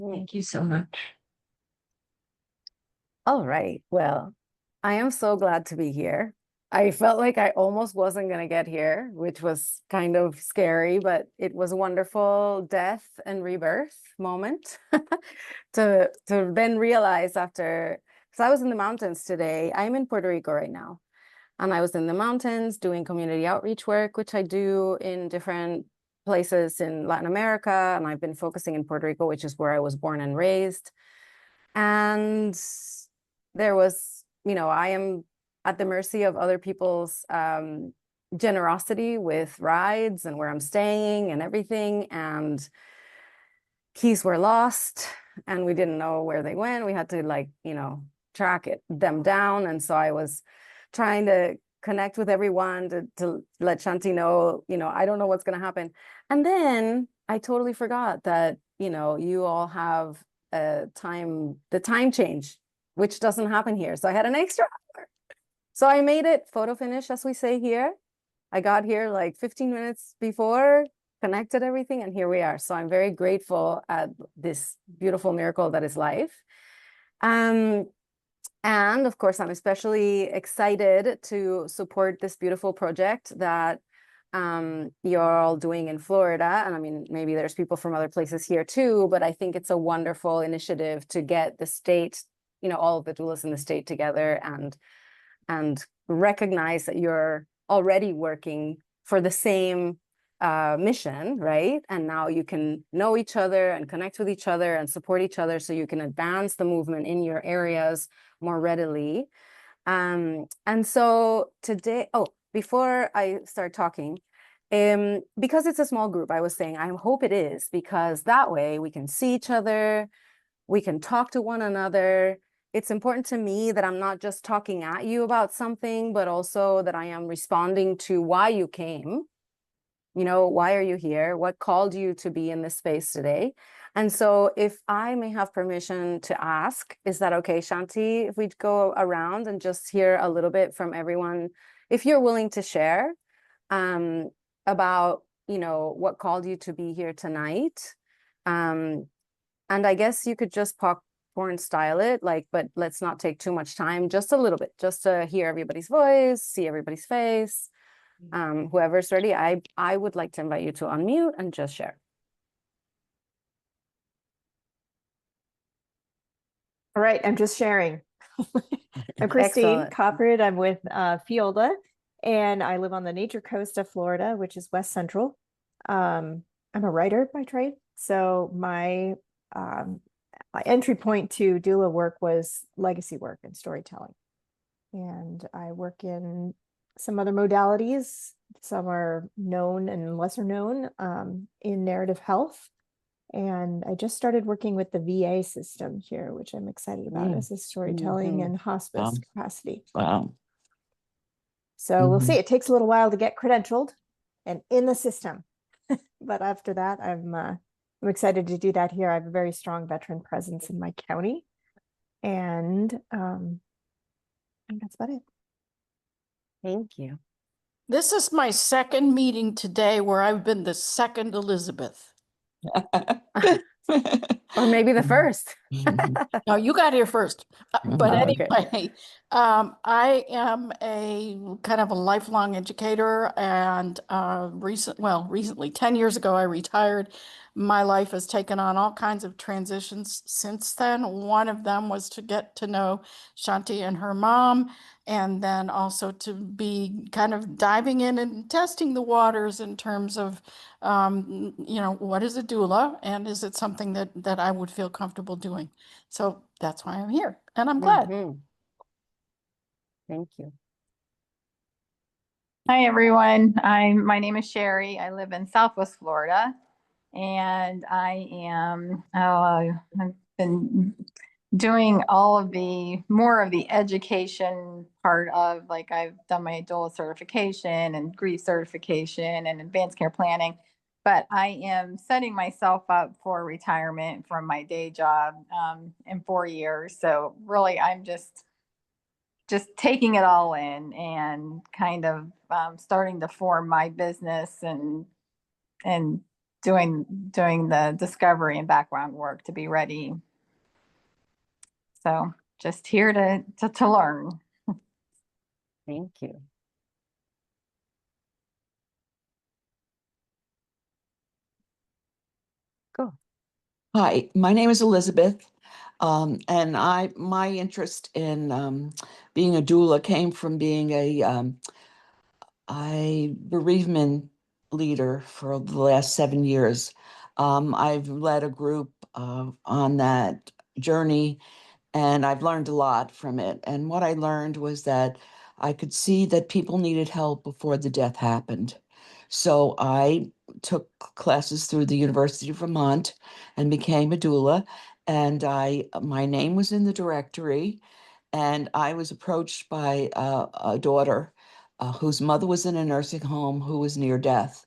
Thank you so much. All right. Well, I am so glad to be here. I felt like I almost wasn't going to get here, which was kind of scary, but it was a wonderful death and rebirth moment to then realize after, because I was in the mountains today. I'm in Puerto Rico right now, and I was in the mountains doing community outreach work, which I do in different places in Latin America, and I've been focusing in Puerto Rico, which is where I was born and raised. And there was, I am at the mercy of other people's generosity with rides and where I'm staying and everything. And keys were lost and we didn't know where they went. We had to track them down. And so I was trying to connect with everyone to let Shanti know, I don't know what's going to happen. And then I totally forgot that, you all have the time change, which doesn't happen here. So I had an extra hour. So I made it photo finish, as we say here. I got here like 15 minutes before, connected everything, and here we are. So I'm very grateful at this beautiful miracle that is life. And of course, I'm especially excited to support this beautiful project that you're all doing in Florida. And I mean, maybe there's people from other places here too, but I think it's a wonderful initiative to get the state, all of the doulas in the state together and recognize that you're already working for the same mission, right? And now you can know each other and connect with each other and support each other so you can advance the movement in your areas more readily. And so today, before I start talking, because it's a small group, I was saying, I hope it is, because that way we can see each other, we can talk to one another. It's important to me that I'm not just talking at you about something, but also that I am responding to why you came. Why are you here? What called you to be in this space today? And so if I may have permission to ask, is that okay, Shanti, if we go around and just hear a little bit from everyone, if you're willing to share about, what called you to be here tonight. And I guess you could just popcorn style it, but let's not take too much time, just a little bit, just to hear everybody's voice, see everybody's face. Whoever's ready, I would like to invite you to unmute and just share. All right, I'm just sharing. I'm Christine Coppard. I'm with FEOLDA, and I live on the Nature Coast of Florida, which is West Central. I'm a writer by trade, so my entry point to doula work was legacy work and storytelling. And I work in some other modalities. Some are known and lesser known in narrative health. And I just started working with the VA system here, which I'm excited about as a storytelling and hospice capacity. Wow. So we'll see. It takes a little while to get credentialed and in the system. But after that, I'm excited to do that here. I have a very strong veteran presence in my county. And that's about it. Thank you. This is my second meeting today where I've been the second Elizabeth. Or maybe the first. No, you got here first. But anyway, okay. I am a kind of a lifelong educator, and recently, 10 years ago, I retired. My life has taken on all kinds of transitions since then. One of them was to get to know Shanti and her mom, and then also to be kind of diving in and testing the waters in terms of, what is a doula, and is it something that I would feel comfortable doing? So that's why I'm here, and I'm glad. Thank you. Hi, everyone. My name is Sherry. I live in Southwest Florida, and I've been doing all of more of the education part of, I've done my doula certification and grief certification and advanced care planning, but I am setting myself up for retirement from my day job in 4 years. So really, I'm just taking it all in and kind of starting to form my business and doing the discovery and background work to be ready. So just here to learn. Thank you. Cool. Hi, my name is Elizabeth, and my interest in being a doula came from being a bereavement leader for the last 7 years. I've led a group on that journey, and I've learned a lot from it. And what I learned was that I could see that people needed help before the death happened. So I took classes through the University of Vermont and became a doula. And my name was in the directory, and I was approached by a daughter whose mother was in a nursing home who was near death.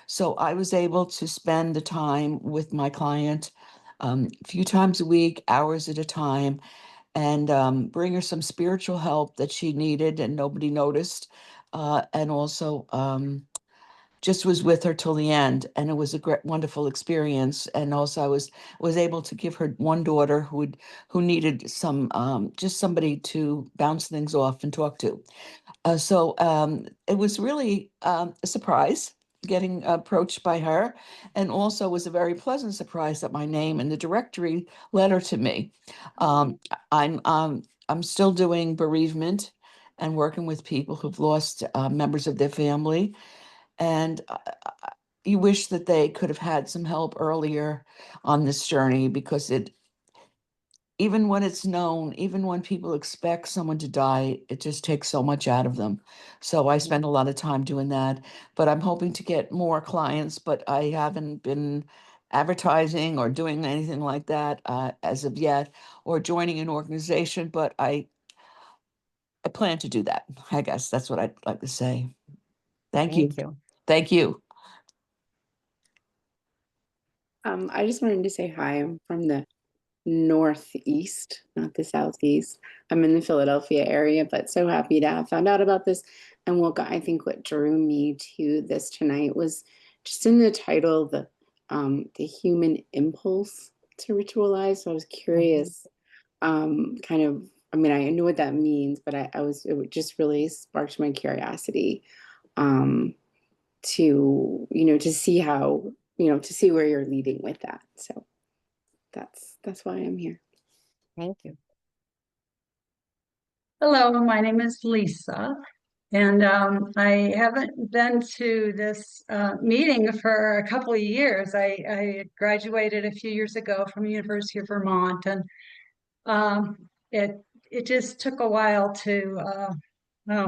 So I was able to spend the time with my client a few times a week, hours at a time, and bring her some spiritual help that she needed and nobody noticed. And also just was with her till the end. And it was a great, wonderful experience. And also I was able to give her one daughter who needed some just somebody to bounce things off and talk to. So it was really a surprise getting approached by her, and also was a very pleasant surprise that my name in the directory led her to me. I'm still doing bereavement and working with people who've lost members of their family, and you wish that they could have had some help earlier on this journey, because even when it's known, even when people expect someone to die, it just takes so much out of them. So I spend a lot of time doing that, but I'm hoping to get more clients, but I haven't been advertising or doing anything like that as of yet, or joining an organization, but I plan to do that. I guess that's what I'd like to say. Thank you. Thank you. Thank you. I just wanted to say hi. I'm from the Northeast, not the Southeast. I'm in the Philadelphia area, but so happy to have found out about this. And I think what drew me to this tonight was just in the title, the human impulse to ritualize. So I was curious, kind of, I mean, I know what that means, but it just really sparked my curiosity, to, to see how, to see where you're leading with that. So that's why I'm here. Thank you. Hello, my name is Lisa, and I haven't been to this meeting for a couple of years. I graduated a few years ago from University of Vermont, and it just took a while to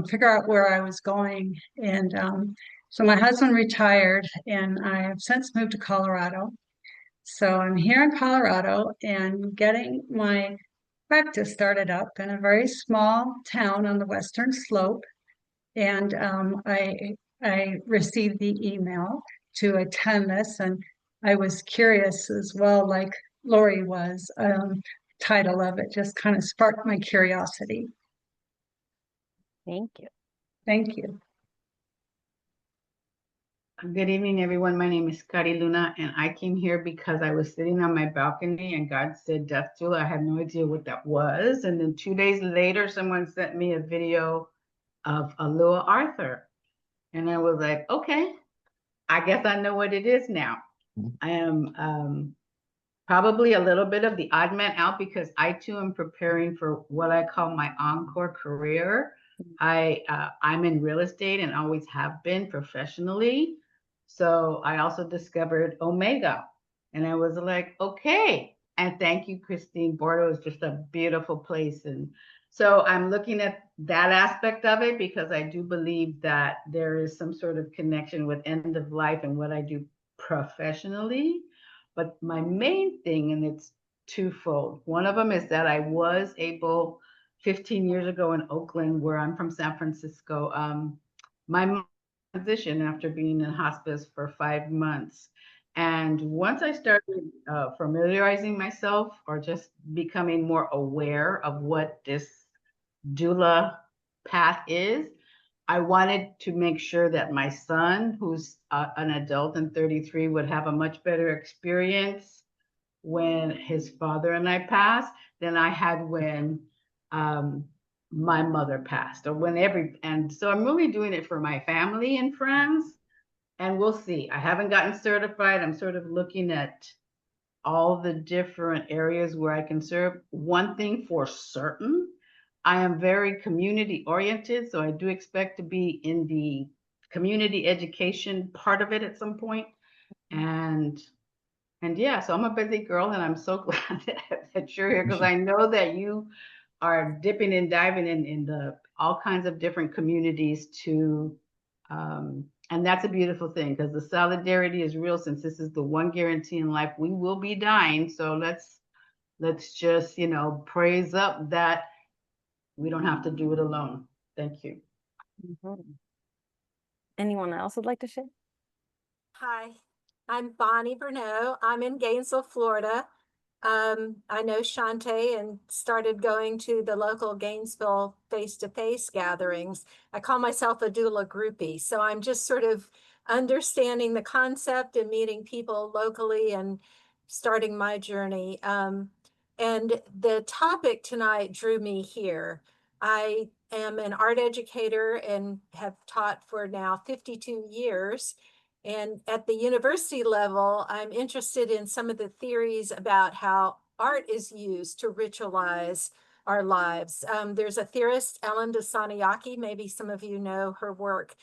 figure out where I was going. And so my husband retired, and I have since moved to Colorado. So I'm here in Colorado and getting my practice started up in a very small town on the western slope. And I received the email to attend this, and I was curious as well, like Lori was. Title of it just kind of sparked my curiosity. Thank you. Thank you. Good evening, everyone. My name is Cari Luna, and I came here because I was sitting on my balcony and God said death doula. I had no idea what that was. And then 2 days later, someone sent me a video of a little Arthur. And I was like, okay, I guess I know what it is now. I am probably a little bit of the odd man out, because I too am preparing for what I call my encore career. I'm in real estate and always have been professionally. So I also discovered Omega, and I was like, okay. And thank you, Christine. Bordeaux is just a beautiful place. And so I'm looking at that aspect of it, because I do believe that there is some sort of connection with end of life and what I do professionally. But my main thing, and it's twofold. One of them is that I was able 15 years ago in Oakland, where I'm from San Francisco, my transition after being in hospice for 5 months. And once I started familiarizing myself, or just becoming more aware of what this doula path is, I wanted to make sure that my son, who's an adult and 33, would have a much better experience when his father and I passed than I had when my mother passed, or and so I'm really doing it for my family and friends, and we'll see. I haven't gotten certified. I'm sort of looking at all the different areas where I can serve. One thing for certain, I am very community oriented, so I do expect to be in the community education part of it at some point. And yeah, so I'm a busy girl, and I'm so glad that you're here, because I know that you are dipping and diving in the all kinds of different communities to, and that's a beautiful thing, because the solidarity is real, since this is the one guarantee in life: we will be dying. So let's just, you know, praise up that we don't have to do it alone. Thank you. Anyone else would like to share? Hi, I'm Bonnie Burnett. I'm in Gainesville, Florida. I know Shantae and started going to the local Gainesville face-to-face gatherings. I call myself a doula groupie. So I'm just sort of understanding the concept and meeting people locally and starting my journey. And the topic tonight drew me here. I am an art educator and have taught for now 52 years. And at the university level, I'm interested in some of the theories about how art is used to ritualize our lives. There's a theorist, Ellen de Sanayaki, maybe some of you know her work,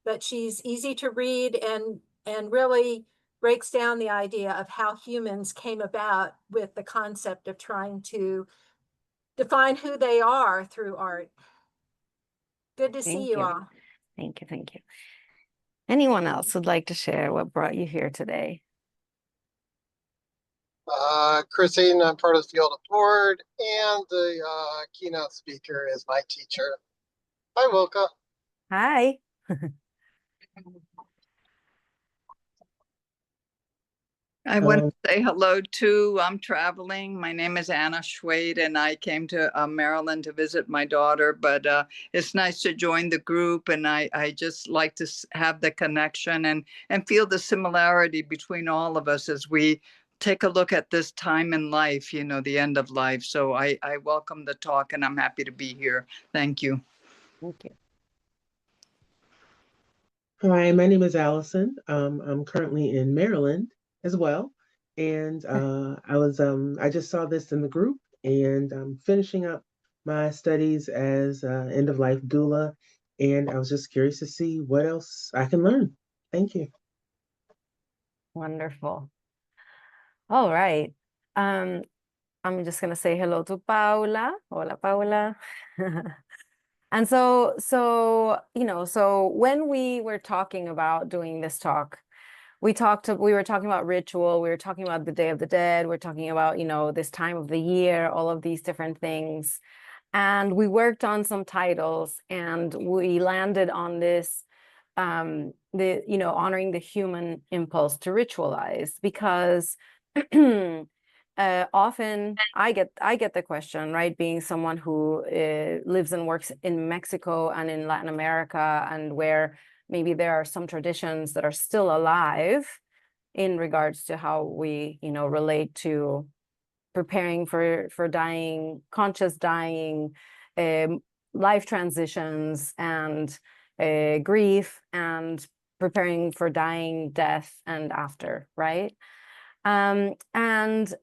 but she's easy to read and really breaks down the idea of how humans came about with the concept of trying to define who they are through art. Good to see you all. Thank you. Thank you. Anyone else would like to share what brought you here today? Christine, I'm part of the FEOLDA board, and the keynote speaker is my teacher. Hi, Wilka. Hi. I want to say hello too. I'm traveling. My name is Anna Schwade, and I came to Maryland to visit my daughter, but it's nice to join the group, and I just like to have the connection and feel the similarity between all of us as we take a look at this time in life, you know, the end of life. So I welcome the talk, and I'm happy to be here. Thank you. Thank you. Hi, my name is Allison. I'm currently in Maryland as well. And I just saw this in the group, and I'm finishing up my studies as end of life doula. And I was just curious to see what else I can learn. Thank you. Wonderful. All right. I'm just gonna say hello to Paula. Hola, Paula. And so when we were talking about doing this talk, we were talking about ritual, we were talking about the Day of the Dead, we're talking about, this time of the year, all of these different things. And we worked on some titles, and we landed on this, honoring the human impulse to ritualize, because often I get the question, right, being someone who lives and works in Mexico and in Latin America, and where maybe there are some traditions that are still alive in regards to how we, relate to preparing for dying, conscious dying, life transitions, and grief, and preparing for dying, death, and after, right? And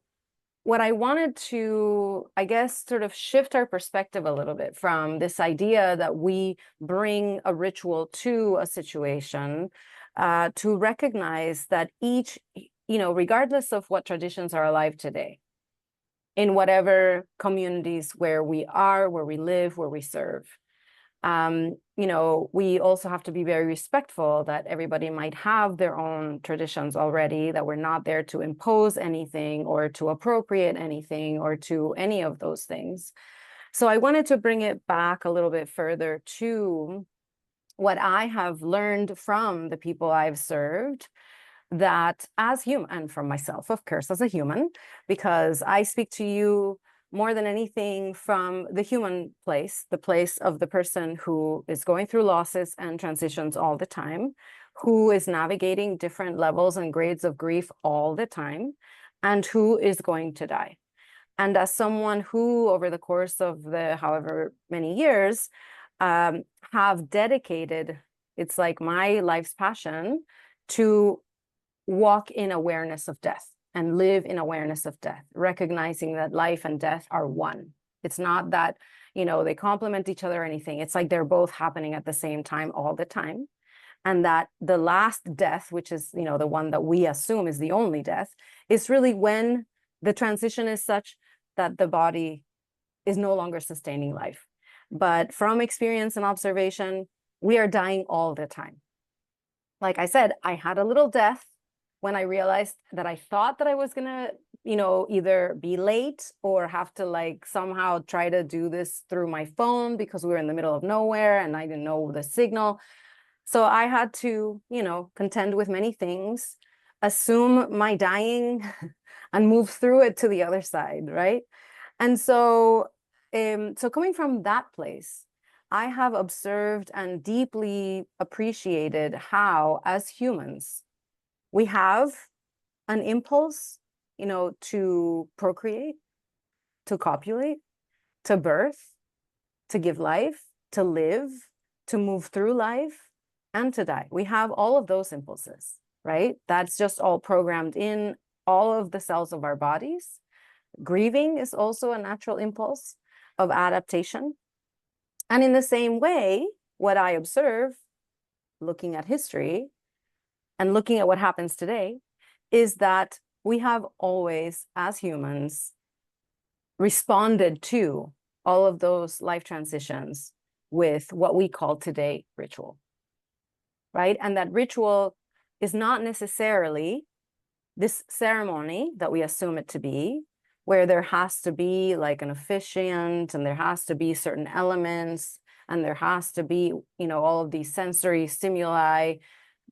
what I wanted to, I guess, sort of shift our perspective a little bit from this idea that we bring a ritual to a situation, to recognize that each, regardless of what traditions are alive today, in whatever communities where we are, where we live, where we serve, we also have to be very respectful that everybody might have their own traditions already, that we're not there to impose anything or to appropriate anything or to any of those things. So I wanted to bring it back a little bit further to what I have learned from the people I've served, that as human, and from myself, of course, as a human, because I speak to you more than anything from the human place, the place of the person who is going through losses and transitions all the time, who is navigating different levels and grades of grief all the time, and who is going to die. And as someone who, over the course of the however many years, have dedicated, it's like my life's passion, to walk in awareness of death and live in awareness of death, recognizing that life and death are one. It's not that, you know, they complement each other or anything. It's like they're both happening at the same time all the time. And that the last death, which is, you know, the one that we assume is the only death, is really when the transition is such that the body is no longer sustaining life. But from experience and observation, we are dying all the time. Like I said, I had a little death when I realized that I thought that I was gonna, you know, either be late or have to like somehow try to do this through my phone because we were in the middle of nowhere and I didn't know the signal. So I had to, you know, contend with many things, assume my dying and move through it to the other side, right? And so, so coming from that place, I have observed and deeply appreciated how, as humans, we have an impulse, you know, to procreate, to copulate, to birth, to give life, to live, to move through life, and to die. We have all of those impulses, right? That's just all programmed in all of the cells of our bodies. Grieving is also a natural impulse of adaptation. And in the same way, what I observe, looking at history and looking at what happens today, is that we have always, as humans, responded to all of those life transitions with what we call today ritual, right? And that ritual is not necessarily this ceremony that we assume it to be, where there has to be like an officiant and there has to be certain elements and there has to be, you know, all of these sensory stimuli,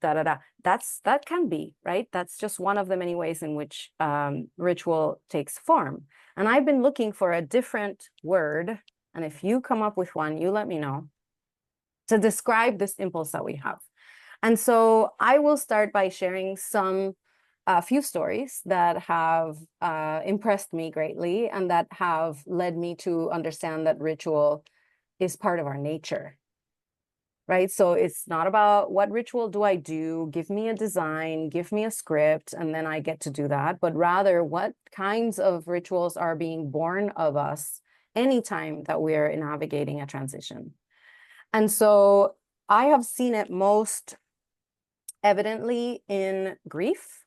that can be, right? That's just one of the many ways in which ritual takes form. And I've been looking for a different word, and if you come up with one, you let me know, to describe this impulse that we have. And so I will start by sharing a few stories that have impressed me greatly and that have led me to understand that ritual is part of our nature, right? So it's not about what ritual do I do, give me a design, give me a script, and then I get to do that, but rather what kinds of rituals are being born of us anytime that we're navigating a transition. And so I have seen it most evidently in grief,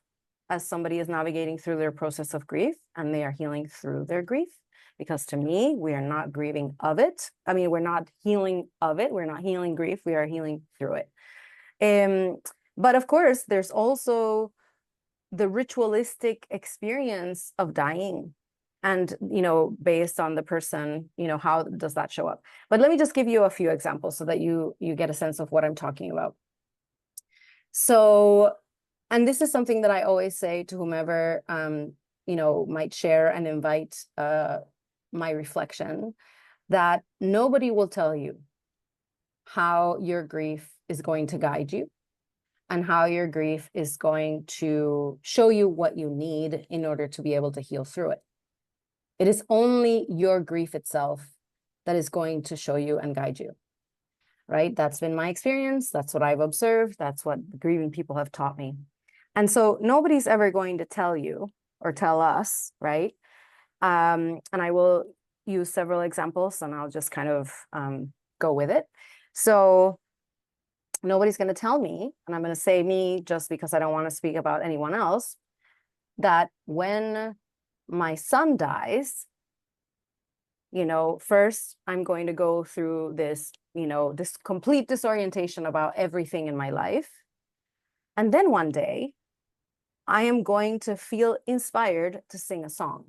as somebody is navigating through their process of grief and they are healing through their grief. Because to me, we are not grieving of it. I mean, we're not healing of it. We're not healing grief. We are healing through it. But of course, there's also the ritualistic experience of dying. And, you know, based on the person, you know, how does that show up? But let me just give you a few examples so that you get a sense of what I'm talking about. So, and this is something that I always say to whomever, you know, might share and invite my reflection, that nobody will tell you how your grief is going to guide you and how your grief is going to show you what you need in order to be able to heal through it. It is only your grief itself that is going to show you and guide you, right? That's been my experience. That's what I've observed. That's what grieving people have taught me. And so nobody's ever going to tell you or tell us, right? And I will use several examples and I'll just kind of go with it. So nobody's going to tell me, and I'm going to say me just because I don't want to speak about anyone else, that when my son dies, you know, first I'm going to go through this, you know, this complete disorientation about everything in my life. And then one day I am going to feel inspired to sing a song.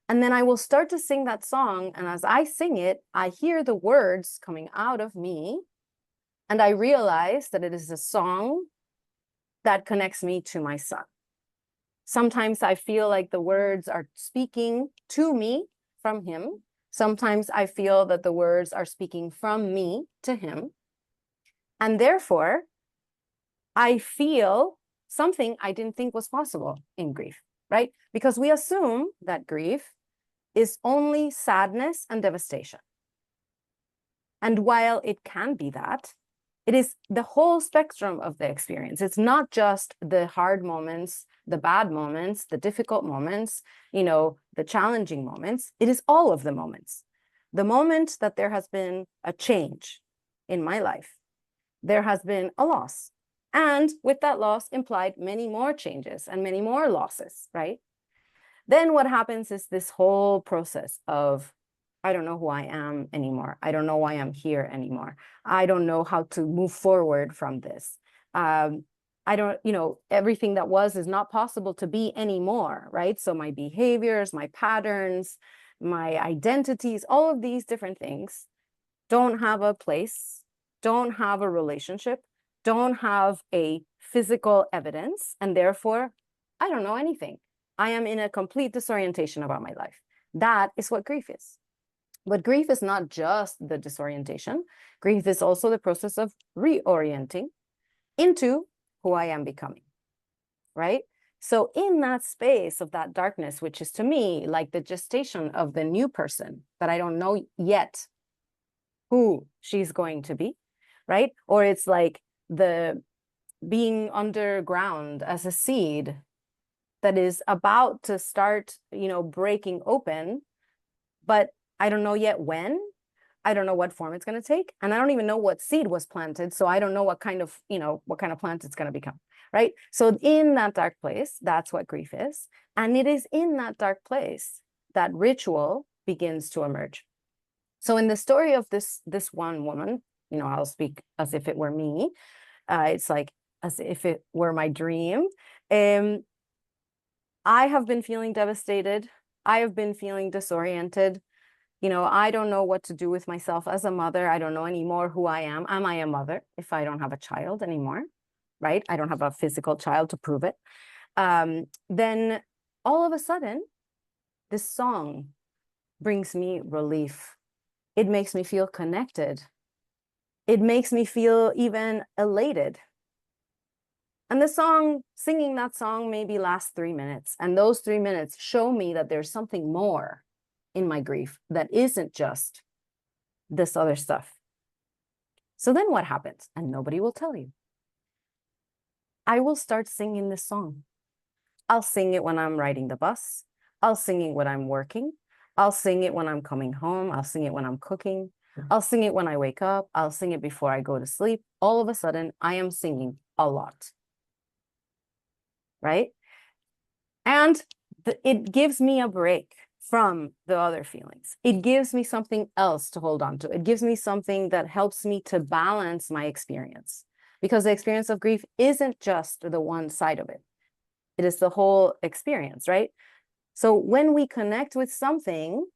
And then I will start to sing that song. And as I sing it, I hear the words coming out of me. And I realize that it is a song that connects me to my son. Sometimes I feel like the words are speaking to me from him. Sometimes I feel that the words are speaking from me to him. And therefore, I feel something I didn't think was possible in grief, right? Because we assume that grief is only sadness and devastation. And while it can be that, it is the whole spectrum of the experience. It's not just the hard moments, the bad moments, the difficult moments, the challenging moments. It is all of the moments. The moment that there has been a change in my life, there has been a loss. And with that loss implied many more changes and many more losses, right? Then what happens is this whole process of, I don't know who I am anymore. I don't know why I'm here anymore. I don't know how to move forward from this. I don't, everything that was is not possible to be anymore, right? So my behaviors, my patterns, my identities, all of these different things don't have a place, don't have a relationship, don't have a physical evidence, and therefore, I don't know anything. I am in a complete disorientation about my life. That is what grief is. But grief is not just the disorientation. Grief is also the process of reorienting into who I am becoming, right? So in that space of that darkness, which is to me like the gestation of the new person that I don't know yet who she's going to be, right? Or it's like the being underground as a seed that is about to start, breaking open, but I don't know yet when. I don't know what form it's going to take, and I don't even know what seed was planted, so I don't know what kind of plant it's going to become, right? So in that dark place, that's what grief is, and it is in that dark place that ritual begins to emerge. So in the story of this one woman, I'll speak as if it were me. It's like as if it were my dream. I have been feeling devastated. I have been feeling disoriented. I don't know what to do with myself as a mother. I don't know anymore who I am. Am I a mother if I don't have a child anymore, right? I don't have a physical child to prove it. Then all of a sudden, this song brings me relief. It makes me feel connected. It makes me feel even elated. And the song, singing that song maybe lasts 3 minutes. And those 3 minutes show me that there's something more in my grief that isn't just this other stuff. So then what happens? And nobody will tell you. I will start singing this song. I'll sing it when I'm riding the bus. I'll sing it when I'm working. I'll sing it when I'm coming home. I'll sing it when I'm cooking. I'll sing it when I wake up. I'll sing it before I go to sleep. All of a sudden, I am singing a lot. Right? And it gives me a break from the other feelings. It gives me something else to hold on to. It gives me something that helps me to balance my experience. Because the experience of grief isn't just the one side of it. It is the whole experience, right? So when we connect with something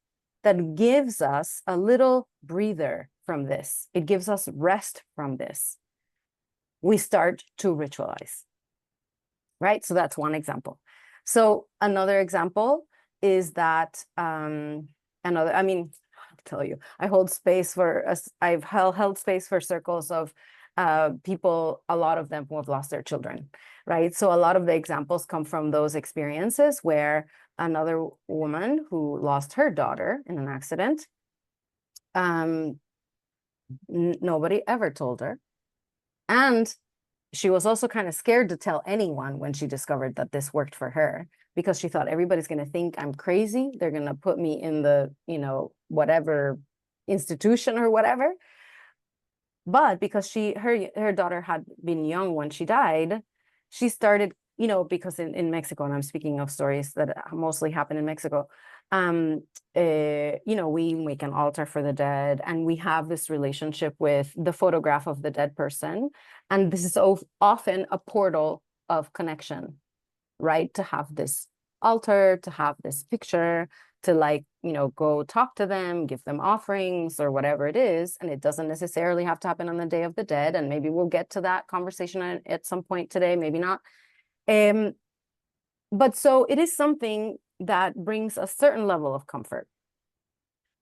that gives us a little breather from this, it gives us rest from this, we start to ritualize, right? So that's one example. So another example is that I'll tell you, I hold space for, I've held space for circles of people, a lot of them who have lost their children, right? So a lot of the examples come from those experiences where another woman who lost her daughter in an accident, nobody ever told her. And she was also kind of scared to tell anyone when she discovered that this worked for her, because she thought everybody's going to think I'm crazy. They're going to put me in the, whatever institution or whatever. But because her daughter had been young when she died, she started, because in Mexico, and I'm speaking of stories that mostly happen in Mexico, we make an altar for the dead, and we have this relationship with the photograph of the dead person. And this is often a portal of connection, right? To have this altar, to have this picture, to go talk to them, give them offerings or whatever it is. And it doesn't necessarily have to happen on the Day of the Dead. And maybe we'll get to that conversation at some point today, maybe not. But so it is something that brings a certain level of comfort.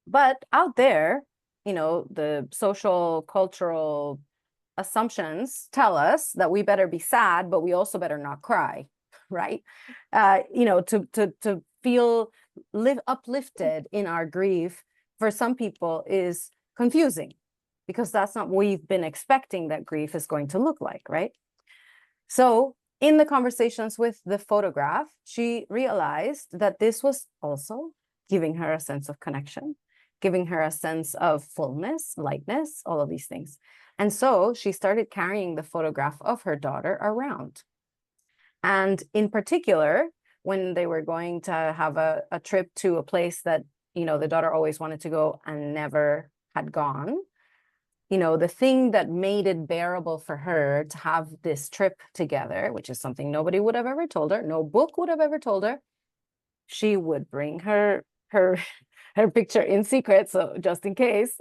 But out there, the social, cultural assumptions tell us that we better be sad, but we also better not cry, right? To feel uplifted in our grief for some people is confusing, because that's not what we've been expecting that grief is going to look like, right? So in the conversations with the photograph, she realized that this was also giving her a sense of connection, giving her a sense of fullness, lightness, all of these things. And so she started carrying the photograph of her daughter around. And in particular, when they were going to have a trip to a place that, the daughter always wanted to go and never had gone, the thing that made it bearable for her to have this trip together, which is something nobody would have ever told her, no book would have ever told her, she would bring her picture in secret, so just in case,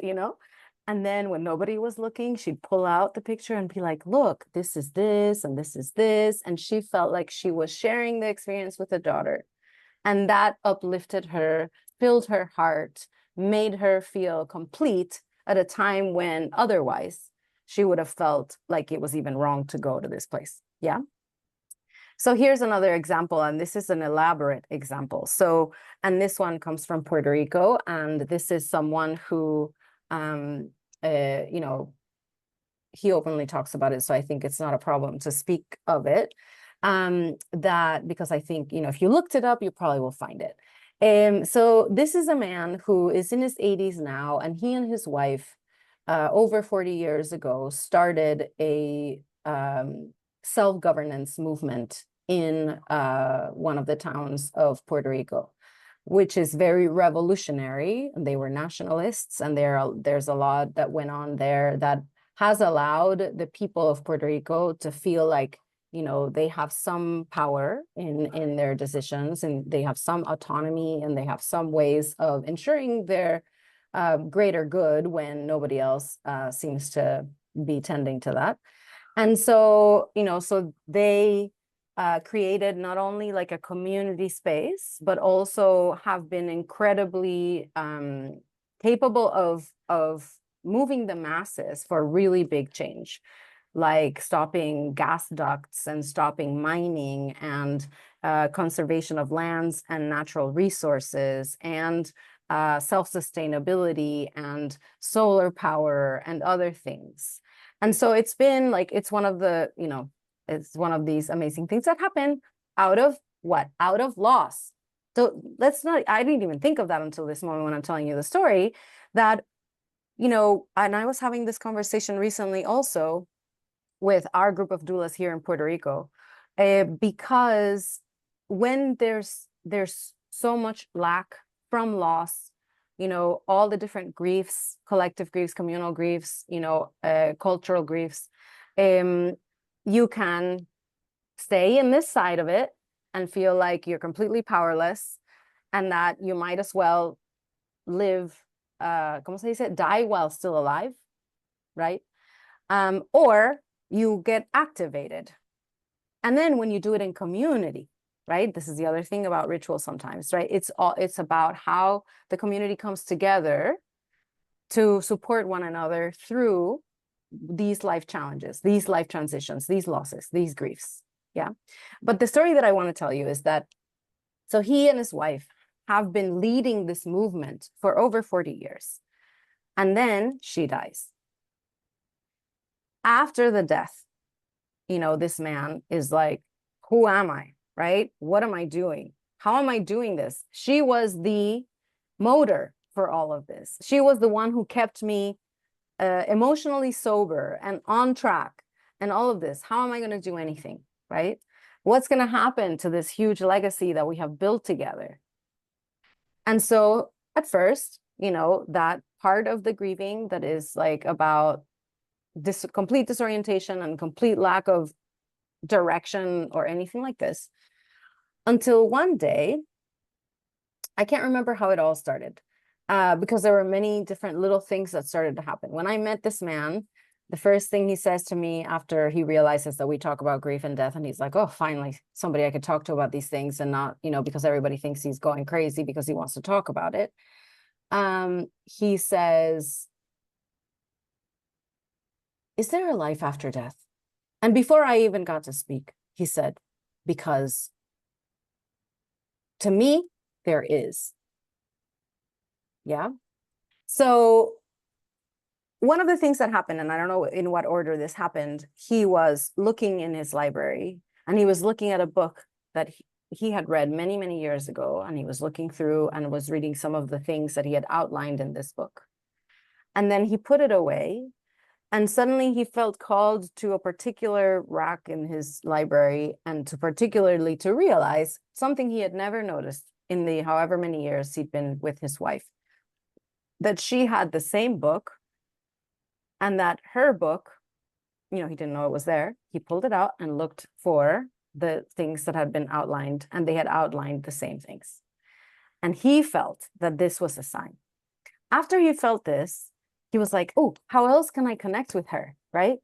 and then when nobody was looking, she'd pull out the picture and be like, look, this is this, and this is this. And she felt like she was sharing the experience with the daughter. And that uplifted her, filled her heart, made her feel complete at a time when otherwise she would have felt like it was even wrong to go to this place. Yeah. So here's another example, and this is an elaborate example. So, and this one comes from Puerto Rico, and this is someone who, he openly talks about it, so I think it's not a problem to speak of it. That because I think, if you looked it up, you probably will find it. So this is a man who is in his 80s now, and he and his wife, over 40 years ago, started a self-governance movement in one of the towns of Puerto Rico, which is very revolutionary. They were nationalists, and there's a lot that went on there that has allowed the people of Puerto Rico to feel like, they have some power in their decisions, and they have some autonomy, and they have some ways of ensuring their greater good when nobody else seems to be tending to that. And so, so they created not only like a community space, but also have been incredibly capable of moving the masses for really big change, like stopping gas ducts and stopping mining and conservation of lands and natural resources and self-sustainability and solar power and other things. And so it's been like, it's one of the, it's one of these amazing things that happen out of what? Out of loss. So I didn't even think of that until this moment when I'm telling you the story, that, and I was having this conversation recently also with our group of doulas here in Puerto Rico, because when there's so much lack from loss, all the different griefs, collective griefs, communal griefs, cultural griefs, you can stay in this side of it and feel like you're completely powerless, and that you might as well live, ¿cómo se dice? Die while still alive, right? Or you get activated. And then when you do it in community, right? This is the other thing about rituals sometimes, right? It's about how the community comes together to support one another through these life challenges, these life transitions, these losses, these griefs. Yeah. But the story that I want to tell you is that, so he and his wife have been leading this movement for over 40 years. And then she dies. After the death, this man is like, who am I, right? What am I doing? How am I doing this? She was the motor for all of this. She was the one who kept me emotionally sober and on track and all of this. How am I going to do anything, right? What's going to happen to this huge legacy that we have built together? And so at first, that part of the grieving that is like about this complete disorientation and complete lack of direction or anything like this, until one day, I can't remember how it all started, because there were many different little things that started to happen. When I met this man, the first thing he says to me after he realizes that we talk about grief and death, and he's like, oh, finally, somebody I could talk to about these things and not, because everybody thinks he's going crazy because he wants to talk about it. he says, is there a life after death? And before I even got to speak, he said, because to me, there is. Yeah. So one of the things that happened, and I don't know in what order this happened, he was looking in his library and he was looking at a book that he had read many, many years ago. And he was looking through and was reading some of the things that he had outlined in this book. And then he put it away. And suddenly he felt called to a particular rack in his library and particularly to realize something he had never noticed in the however many years he'd been with his wife, that she had the same book and that her book, he didn't know it was there. He pulled it out and looked for the things that had been outlined, and they had outlined the same things. And he felt that this was a sign. After he felt this, he was like, oh, how else can I connect with her, right?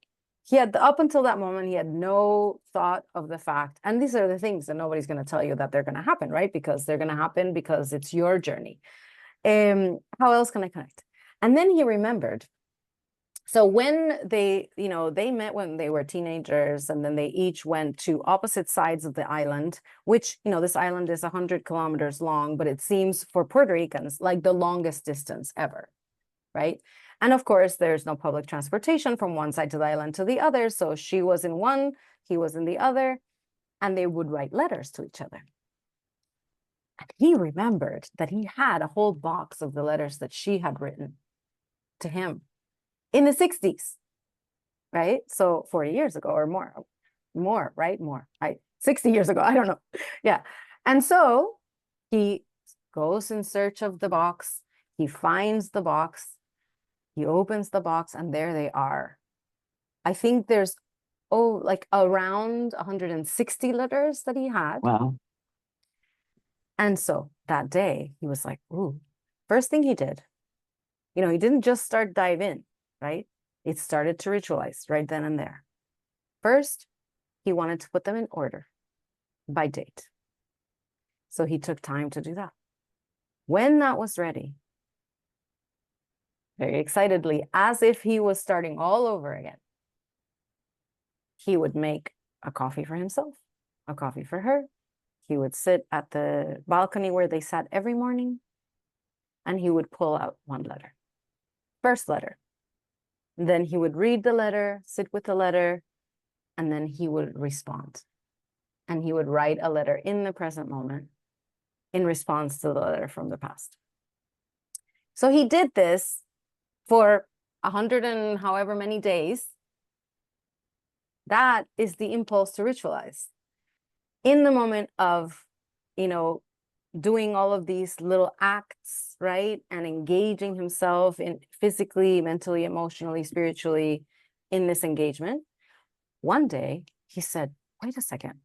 He had, up until that moment, he had no thought of the fact, and these are the things that nobody's going to tell you that they're going to happen, right? Because they're going to happen because it's your journey. How else can I connect? And then he remembered. So when they met when they were teenagers, and then they each went to opposite sides of the island, which, this island is 100 kilometers long, but it seems for Puerto Ricans like the longest distance ever, right? And of course, there's no public transportation from one side to the island to the other. So she was in one, he was in the other, and they would write letters to each other. And he remembered that he had a whole box of the letters that she had written to him in the 60s, right? So 40 years ago or more, right? More, 60 years ago, I don't know. Yeah. And so he goes in search of the box. He finds the box. He opens the box and there they are. I think there's, like around 160 letters that he had. Wow. And so that day he was like, ooh, first thing he did, he didn't just dive in, right? It started to ritualize right then and there. First, he wanted to put them in order by date. So he took time to do that. When that was ready, very excitedly, as if he was starting all over again, he would make a coffee for himself, a coffee for her. He would sit at the balcony where they sat every morning, and he would pull out one letter, first letter. Then he would read the letter, sit with the letter, and then he would respond. And he would write a letter in the present moment in response to the letter from the past. So he did this for 100 and however many days. That is the impulse to ritualize. In the moment of, doing all of these little acts, right? And engaging himself in physically, mentally, emotionally, spiritually in this engagement. One day he said, wait a second.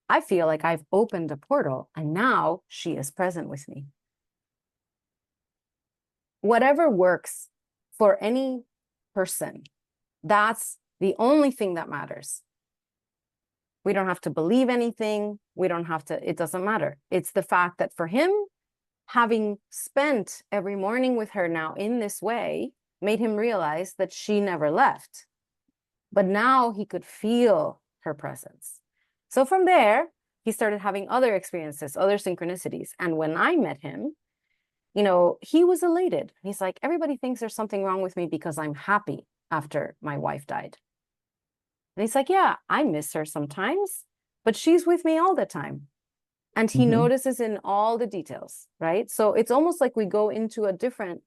I feel like I've opened a portal and now she is present with me. Whatever works for any person, that's the only thing that matters. We don't have to believe anything. It doesn't matter. It's the fact that for him, having spent every morning with her now in this way, made him realize that she never left. But now he could feel her presence. So from there, he started having other experiences, other synchronicities. And when I met him, he was elated. He's like, everybody thinks there's something wrong with me because I'm happy after my wife died. And he's like, yeah, I miss her sometimes, but she's with me all the time. And he notices in all the details, right? So it's almost like we go into a different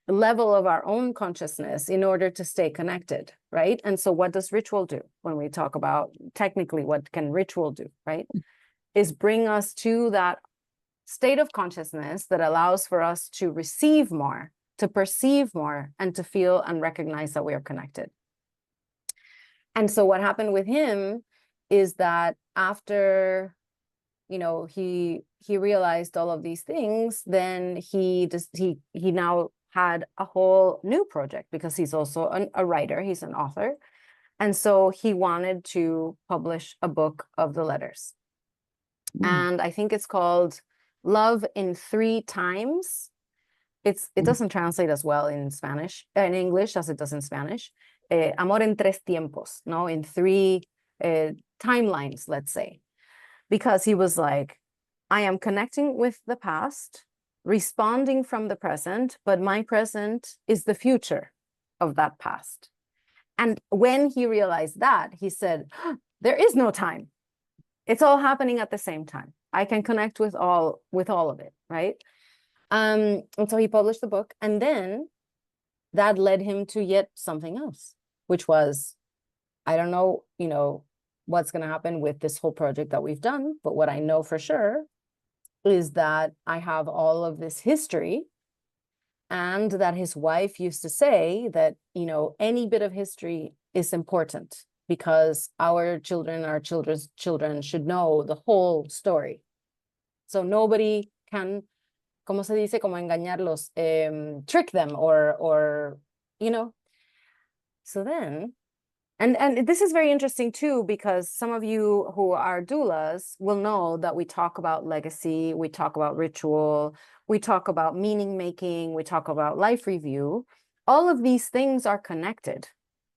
level of our own consciousness in order to stay connected, right? And so what does ritual do? When we talk about technically what can ritual do, right? Is bring us to that state of consciousness that allows for us to receive more, to perceive more, and to feel and recognize that we are connected. And so what happened with him is that after, he realized all of these things, then he now had a whole new project because he's also a writer, he's an author. And so he wanted to publish a book of the letters. And I think it's called Love in 3 Times. it doesn't translate as well in Spanish, in English as it does in Spanish. Amor en tres tiempos, no, in three timelines, let's say, because he was like, I am connecting with the past, responding from the present, but my present is the future of that past. And when he realized that, he said, there is no time. It's all happening at the same time. I can connect with all of it, right? And so he published the book, and then that led him to yet something else, which was, I don't know, what's going to happen with this whole project that we've done, but what I know for sure is that I have all of this history, and that his wife used to say that, any bit of history is important because our children, our children's children should know the whole story. So nobody can, ¿cómo se dice? Como engañarlos, trick them or. So then, and this is very interesting too, because some of you who are doulas will know that we talk about legacy, we talk about ritual, we talk about meaning making, we talk about life review. All of these things are connected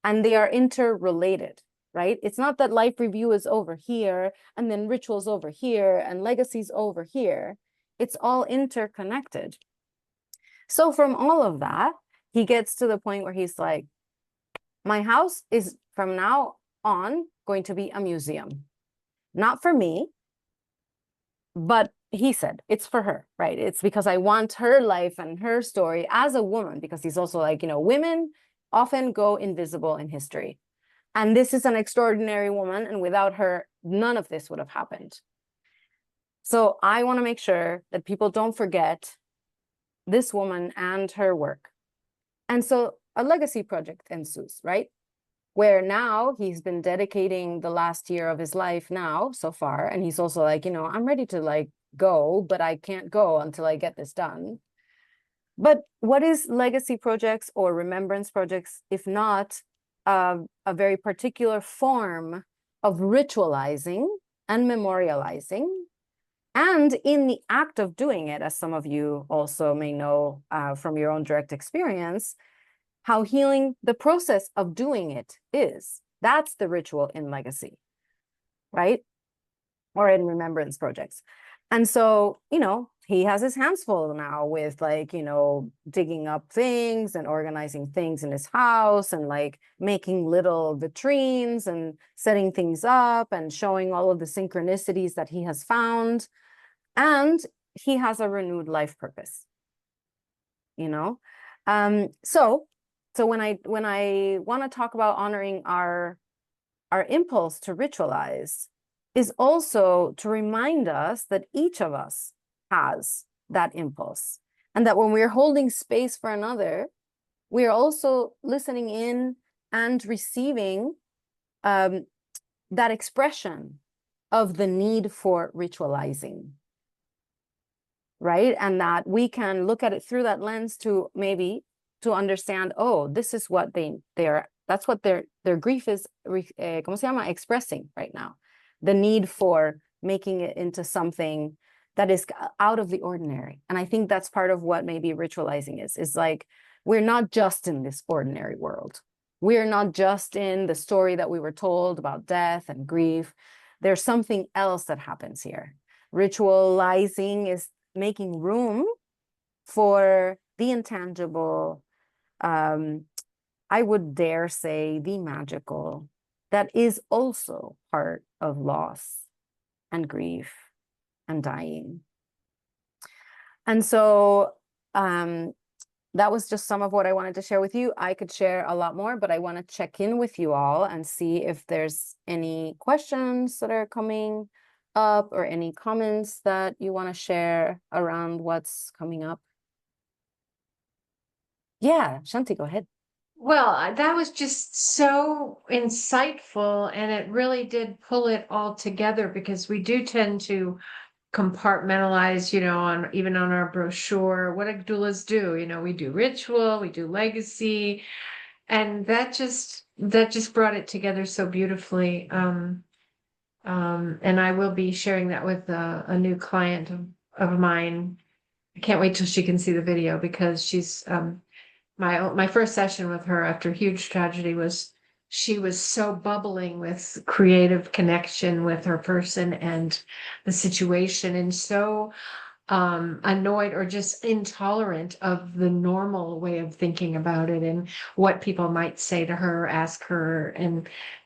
and they are interrelated, right? It's not that life review is over here and then rituals over here and legacies over here. It's all interconnected. So from all of that, he gets to the point where he's like, my house is from now on going to be a museum. Not for me, but he said it's for her, right? It's because I want her life and her story as a woman, because he's also like, women often go invisible in history. And this is an extraordinary woman, and without her, none of this would have happened. So I want to make sure that people don't forget this woman and her work. And so a legacy project ensues, right? Where now he's been dedicating the last year of his life now so far. And he's also like, I'm ready to go, but I can't go until I get this done. But what is legacy projects or remembrance projects, if not a very particular form of ritualizing and memorializing? And in the act of doing it, as some of you also may know from your own direct experience, how healing the process of doing it is. That's the ritual in legacy, right? Or in remembrance projects. And so, he has his hands full now with digging up things and organizing things in his house and making little vitrines and setting things up and showing all of the synchronicities that he has found. And he has a renewed life purpose, So when I want to talk about honoring our impulse to ritualize is also to remind us that each of us has that impulse, and that when we're holding space for another, we are also listening in and receiving that expression of the need for ritualizing, right? And that we can look at it through that lens to maybe to understand, this is what that's what their grief is, ¿cómo se llama? Expressing right now. The need for making it into something that is out of the ordinary. And I think that's part of what maybe ritualizing is like, we're not just in this ordinary world. We're not just in the story that we were told about death and grief. There's something else that happens here. Ritualizing is making room for the intangible, I would dare say the magical, that is also part of loss and grief and dying. And so that was just some of what I wanted to share with you. I could share a lot more, but I want to check in with you all and see if there's any questions that are coming up or any comments that you want to share around what's coming up. Yeah, Shanti, go ahead. Well, that was just so insightful, and it really did pull it all together, because we do tend to compartmentalize, even on our brochure, what do doulas do? We do ritual, we do legacy, and that just brought it together so beautifully. And I will be sharing that with a new client of mine I can't wait till she can see the video because she's my first session with her after huge tragedy was she was so bubbling with creative connection with her person and the situation, and so annoyed or just intolerant of the normal way of thinking about it and what people might say to her, ask her,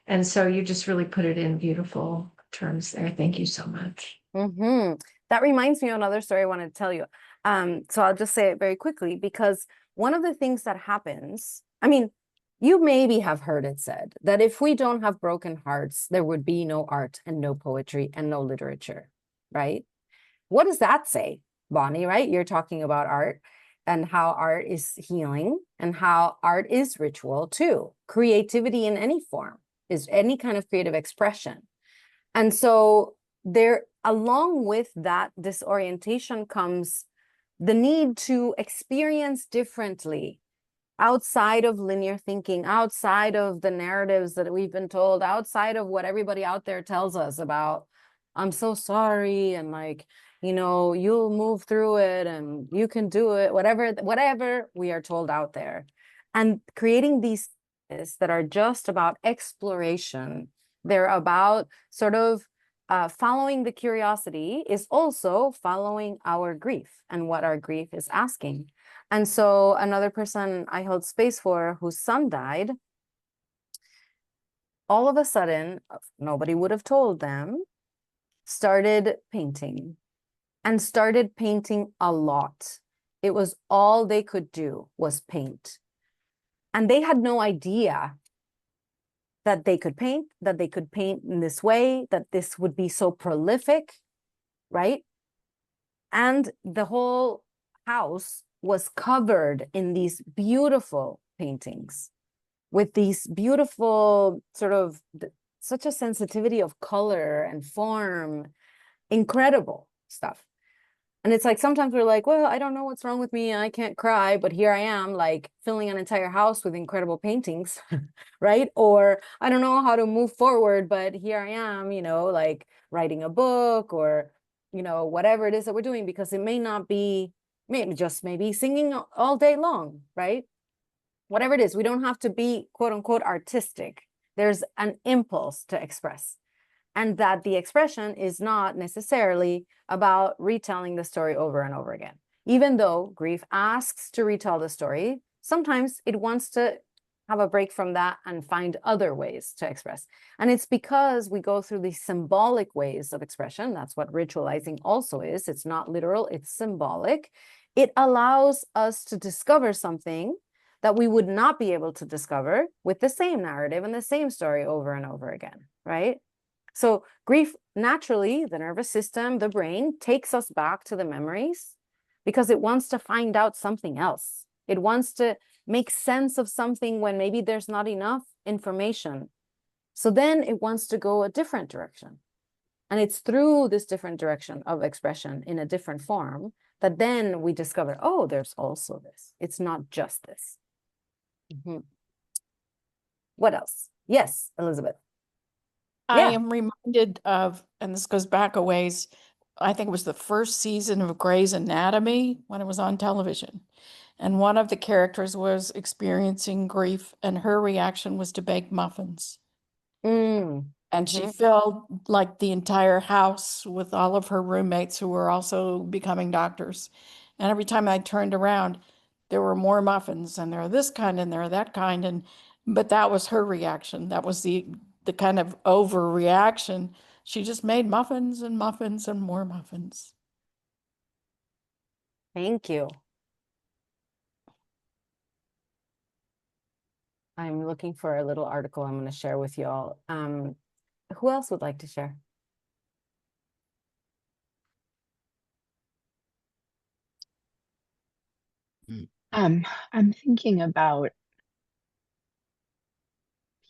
and so you just really put it in beautiful terms there. Thank you so much. That reminds me of another story I wanted to tell you. So I'll just say it very quickly because one of the things that happens, I mean, you maybe have heard it said that if we don't have broken hearts, there would be no art and no poetry and no literature, right? What does that say, Bonnie, right? You're talking about art and how art is healing and how art is ritual too. Creativity in any form is any kind of creative expression. And so there, along with that disorientation comes the need to experience differently outside of linear thinking, outside of the narratives that we've been told, outside of what everybody out there tells us about, I'm so sorry, and like, you know, you'll move through it and you can do it, whatever we are told out there. And creating these that are just about exploration. They're about sort of following the curiosity is also following our grief and what our grief is asking. And so another person I held space for whose son died, all of a sudden, nobody would have told them, started painting and started painting a lot. It was all they could do was paint. And they had no idea that they could paint in this way, that this would be so prolific, right? And the whole house was covered in these beautiful paintings with these beautiful sort of such a sensitivity of color and form, incredible stuff. And it's like, sometimes we're like, well, I don't know what's wrong with me. I can't cry, but here I am like filling an entire house with incredible paintings, right? Or I don't know how to move forward, but here I am, you know, like writing a book or, you know, whatever it is that we're doing, because it may not be, maybe singing all day long, right? Whatever it is, we don't have to be quote unquote artistic. There's an impulse to express. And that the expression is not necessarily about retelling the story over and over again. Even though grief asks to retell the story, sometimes it wants to have a break from that and find other ways to express. And it's because we go through these symbolic ways of expression. That's what ritualizing also is. It's not literal, it's symbolic. It allows us to discover something that we would not be able to discover with the same narrative and the same story over and over again, right? So grief, naturally, the nervous system, the brain takes us back to the memories because it wants to find out something else. It wants to make sense of something when maybe there's not enough information. So then it wants to go a different direction. And it's through this different direction of expression in a different form that then we discover, oh, there's also this. It's not just this. What else? Yes, Elizabeth. I am reminded of, and this goes back a ways, I think it was the first season of Grey's Anatomy when it was on television. And one of the characters was experiencing grief, and her reaction was to bake muffins. And she filled like the entire house with all of her roommates who were also becoming doctors. And every time I turned around, there were more muffins, and there are this kind and there are that kind. But that was her reaction. That was the kind of overreaction. She just made muffins and muffins and more muffins. Thank you. I'm looking for a little article I'm going to share with you all. Who else would like to share? I'm thinking about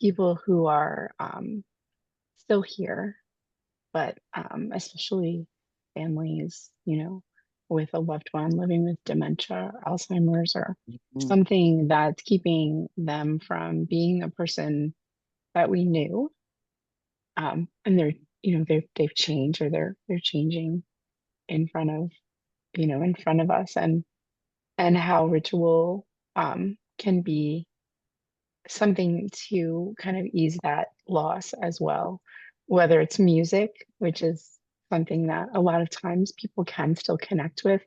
people who are still here, but especially families, you know, with a loved one living with dementia, Alzheimer's, or something that's keeping them from being the person that we knew. And they're, you know, they've changed, or they're changing in front of in front of us, and how ritual can be something to kind of ease that loss as well, whether it's music, which is something that a lot of times people can still connect with.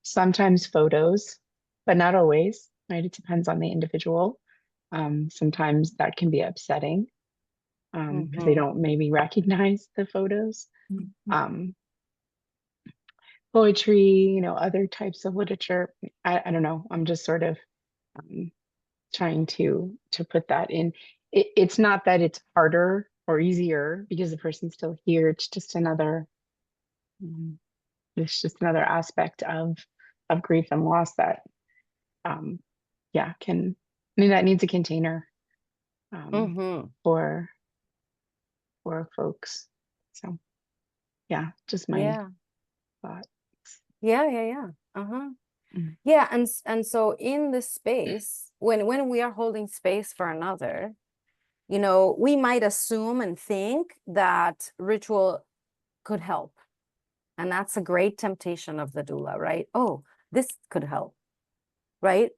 Sometimes photos, but not always, right? It depends on the individual. Sometimes that can be upsetting if they don't maybe recognize the photos. Poetry, other types of literature. I don't know. I'm just sort of trying to put that in. It's not that it's harder or easier because the person's still here. It's just another aspect of grief and loss that that needs a container for folks. So just my thought. Yeah. And so in this space, when we are holding space for another, we might assume and think that ritual could help. And that's a great temptation of the doula, right? Oh, this could help, right?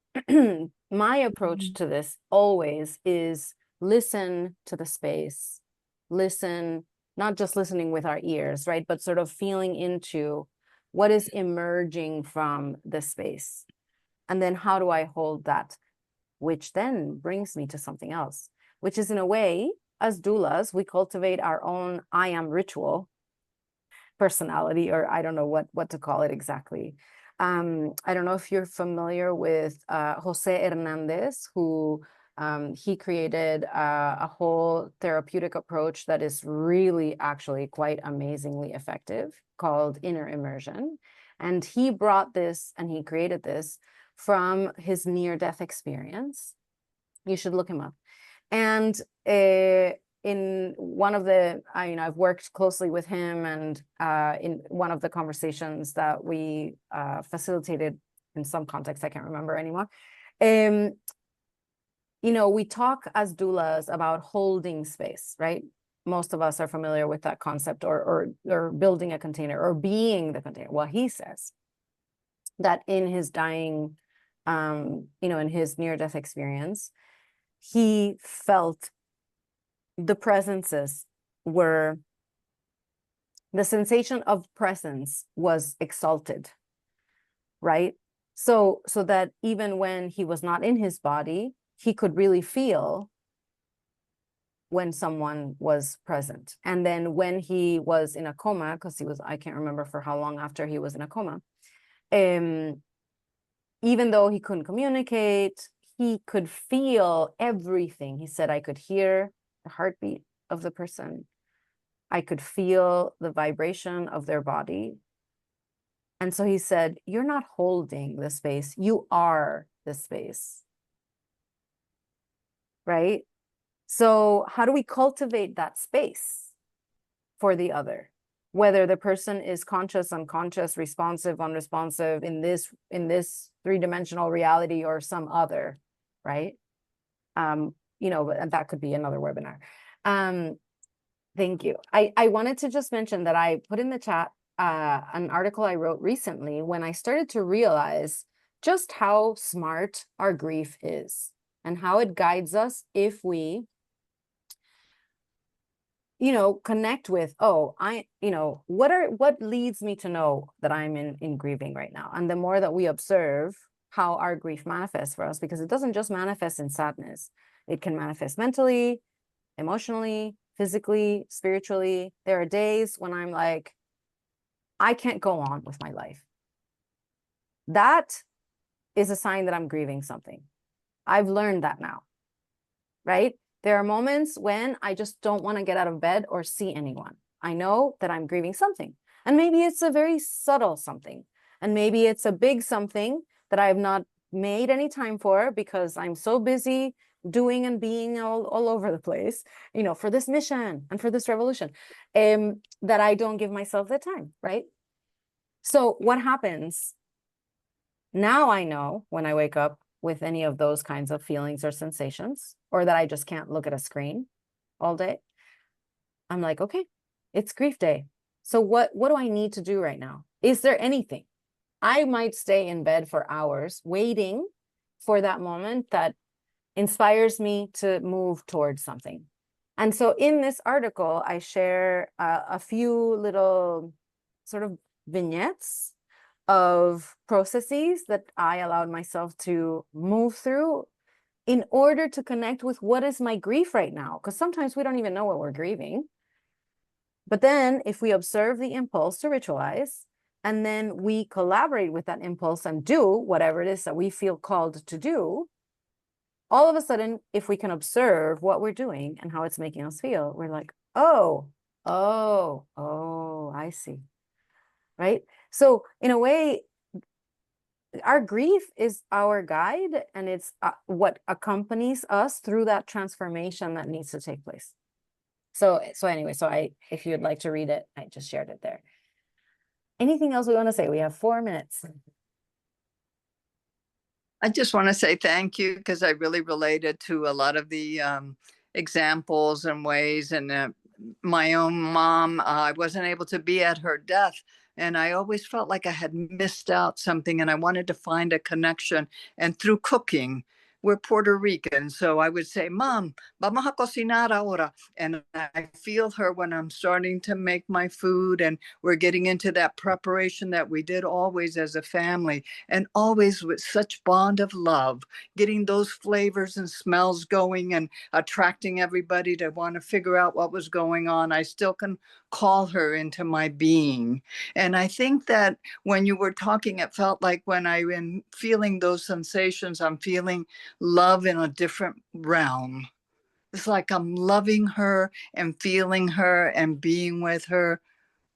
My approach to this always is listen to the space, listen, not just listening with our ears, right? But sort of feeling into what is emerging from the space. And then how do I hold that? Which then brings me to something else, which is, in a way, as doulas, we cultivate our own I am ritual personality, or I don't know what to call it exactly. I don't know if you're familiar with Jose Hernandez, who he created a whole therapeutic approach that is really actually quite amazingly effective, called inner immersion. And he brought this and he created this from his near-death experience. You should look him up. And in one of the, I've worked closely with him, and in one of the conversations that we facilitated in some context, I can't remember anymore. We talk as doulas about holding space, right? Most of us are familiar with that concept, or building a container, or being the container. Well, he says that in his dying, in his near-death experience, he felt the presences were, the sensation of presence was exalted, right? So that even when he was not in his body, he could really feel when someone was present. And then when he was in a coma, because I can't remember for how long after he was in a coma, even though he couldn't communicate, he could feel everything. He said, I could hear the heartbeat of the person. I could feel the vibration of their body. And so he said, you're not holding the space, you are the space. Right? So how do we cultivate that space for the other? Whether the person is conscious, unconscious, responsive, unresponsive in this three-dimensional reality or some other, right? That could be another webinar. Thank you. I wanted to just mention that I put in the chat an article I wrote recently when I started to realize just how smart our grief is and how it guides us if we connect with, what leads me to know that I'm in grieving right now. And the more that we observe how our grief manifests for us, because it doesn't just manifest in sadness, it can manifest mentally, emotionally, physically, spiritually. There are days when I'm like, I can't go on with my life. That is a sign that I'm grieving something. I've learned that now, right? There are moments when I just don't want to get out of bed or see anyone. I know that I'm grieving something. And maybe it's a very subtle something. And maybe it's a big something that I have not made any time for because I'm so busy doing and being all over the place, for this mission and for this revolution, that I don't give myself the time, right? So what happens? Now I know when I wake up with any of those kinds of feelings or sensations, or that I just can't look at a screen all day, I'm like, okay, it's grief day. So what do I need to do right now? Is there anything? I might stay in bed for hours waiting for that moment that inspires me to move towards something. And so in this article, I share a few little sort of vignettes of processes that I allowed myself to move through in order to connect with what is my grief right now. Because sometimes we don't even know what we're grieving. But then if we observe the impulse to ritualize, and then we collaborate with that impulse and do whatever it is that we feel called to do, all of a sudden, if we can observe what we're doing and how it's making us feel, we're like, oh, I see. Right? So in a way, our grief is our guide, and it's what accompanies us through that transformation that needs to take place. So anyway, if you'd like to read it, I just shared it there. Anything else we want to say? We have 4 minutes. I just want to say thank you, because I really related to a lot of the examples and ways. And my own mom, I wasn't able to be at her death. And I always felt like I had missed out something, and I wanted to find a connection. And through cooking, we're Puerto Rican. So I would say, Mom, vamos a cocinar ahora. And I feel her when I'm starting to make my food, and we're getting into that preparation that we did always as a family, and always with such bond of love, getting those flavors and smells going and attracting everybody to want to figure out what was going on. I still can call her into my being. And I think that when you were talking, it felt like when I am feeling those sensations, I'm feeling love in a different realm. It's like I'm loving her and feeling her and being with her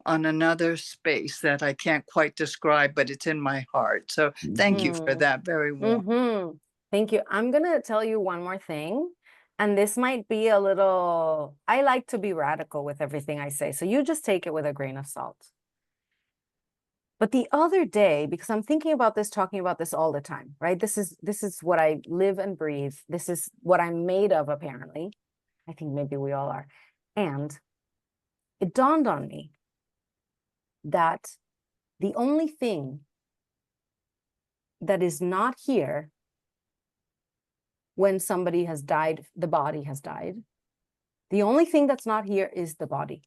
on another space that I can't quite describe, but it's in my heart. So thank you for that. Very warm. Thank you. I'm going to tell you one more thing. And this might be a little, I like to be radical with everything I say. So you just take it with a grain of salt. But the other day, because I'm thinking about this, talking about this all the time, right? This is what I live and breathe. This is what I'm made of, apparently. I think maybe we all are. And it dawned on me that the only thing that is not here when somebody has died, the body has died. The only thing that's not here is the body.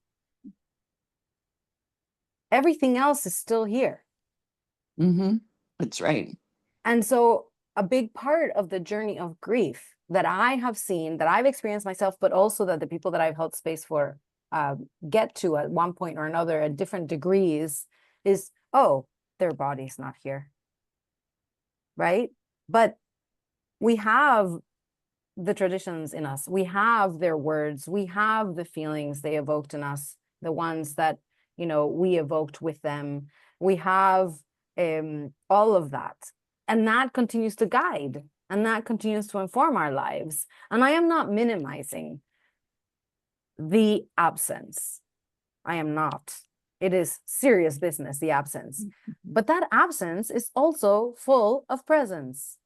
Everything else is still here. That's right. And so a big part of the journey of grief that I have seen, that I've experienced myself, but also that the people that I've held space for get to at one point or another at different degrees is, oh, their body's not here. Right? But we have the traditions in us. We have their words. We have the feelings they evoked in us, the ones that, you know, we evoked with them. We have all of that. And that continues to guide, and that continues to inform our lives. And I am not minimizing the absence. I am not. It is serious business, the absence. But that absence is also full of presence.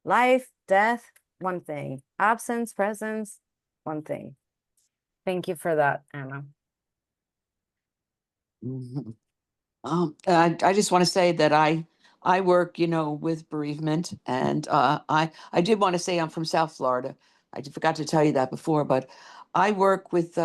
Life, death, one thing. Absence, presence, one thing. Thank you for that, Anna. I just want to say that I work, you know, with bereavement, and I did want to say I'm from South Florida. I forgot to tell you that before, but I work with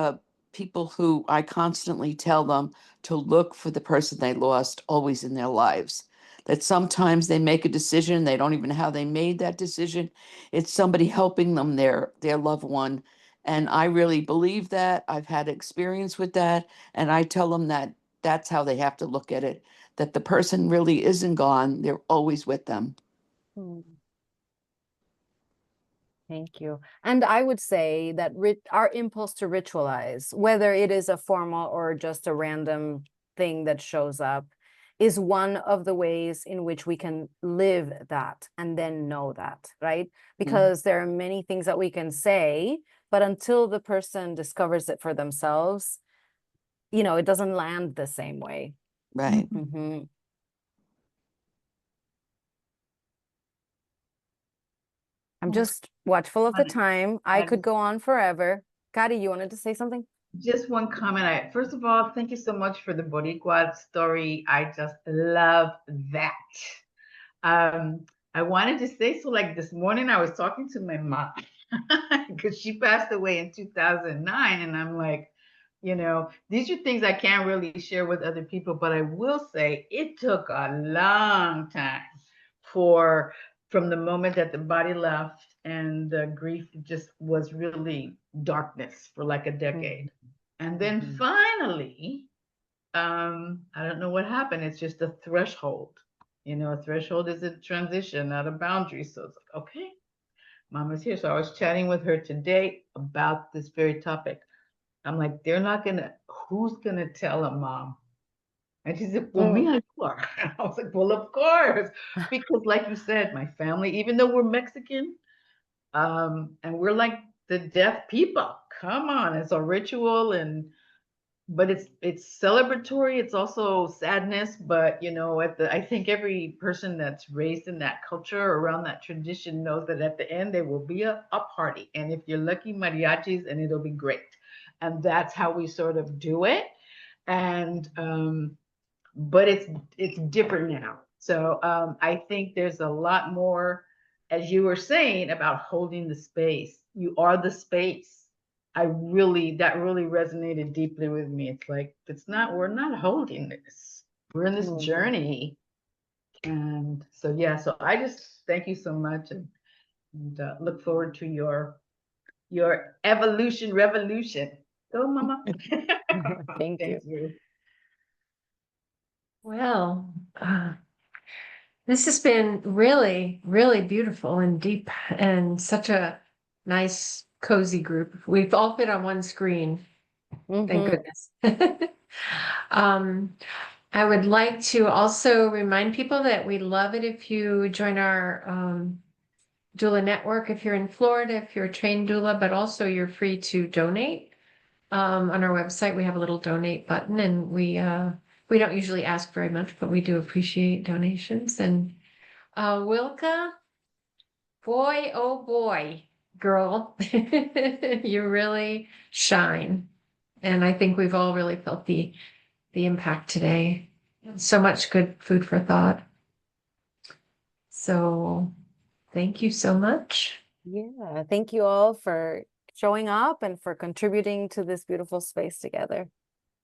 people who I constantly tell them to look for the person they lost always in their lives. That sometimes they make a decision, they don't even know how they made that decision. It's somebody helping them, their loved one. And I really believe that. I've had experience with that. And I tell them that that's how they have to look at it, that the person really isn't gone. They're always with them. Thank you. And I would say that our impulse to ritualize, whether it is a formal or just a random thing that shows up, is one of the ways in which we can live that and then know that, right? Because there are many things that we can say, but until the person discovers it for themselves, you know, it doesn't land the same way. Right. I'm just watchful of the time. I could go on forever. Kari, you wanted to say something? Just one comment. First of all, thank you so much for the Boricua story. I just love that. I wanted to say, so like this morning I was talking to my mom because she passed away in 2009, and I'm like, these are things I can't really share with other people, but I will say it took a long time from the moment that the body left, and the grief just was really darkness for like a decade. And then finally, I don't know what happened. It's just a threshold. A threshold is a transition, not a boundary. So it's like, okay, Mama's here. So I was chatting with her today about this very topic. I'm like, who's gonna tell a mom? And she said, well, me and you are. I was like, well, of course. Because like you said, my family, even though we're Mexican, and we're like the deaf people, come on, it's a ritual, but it's celebratory. It's also sadness, but I think every person that's raised in that culture, around that tradition, knows that at the end there will be a party, and if you're lucky, mariachis, and it'll be great. And that's how we sort of do it. And but it's different now. So I think there's a lot more, as you were saying, about holding the space. You are the space. That really resonated deeply with me. It's like, we're not holding this. We're in this journey. And so, yeah, so I just thank you so much, and look forward to your evolution, revolution. Go, Mama. Thank you. Well, this has been really, really beautiful and deep, and such a nice, cozy group. We've all fit on one screen. Thank goodness. I would like to also remind people that we love it if you join our doula network if you're in Florida, if you're a trained doula, but also you're free to donate. On our website, we have a little donate button, and we don't usually ask very much, but we do appreciate donations. And Wilka, boy, oh boy, girl, you really shine. And I think we've all really felt the impact today. So much good food for thought. So thank you so much. Yeah, thank you all for showing up and for contributing to this beautiful space together.